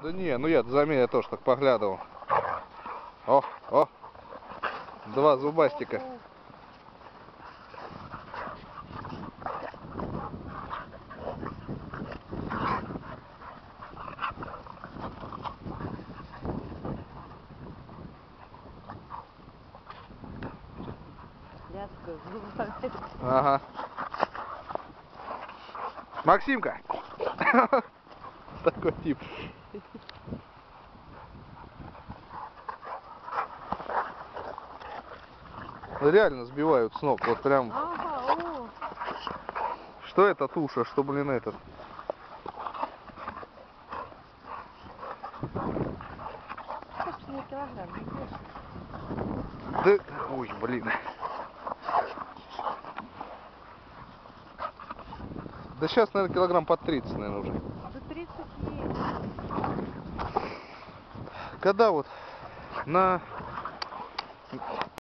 Да не, ну я заметил, я тоже так поглядывал. О, о, два зубастика. Ага. Максимка! Такой тип. Реально сбивают с ног, вот прям. Ага, Что это туша, что, блин, этот? собственно, килограмм не вешает. Да, ой, блин. Да сейчас, наверное, килограмм под 30, наверное, уже. Да 30 есть. Когда вот на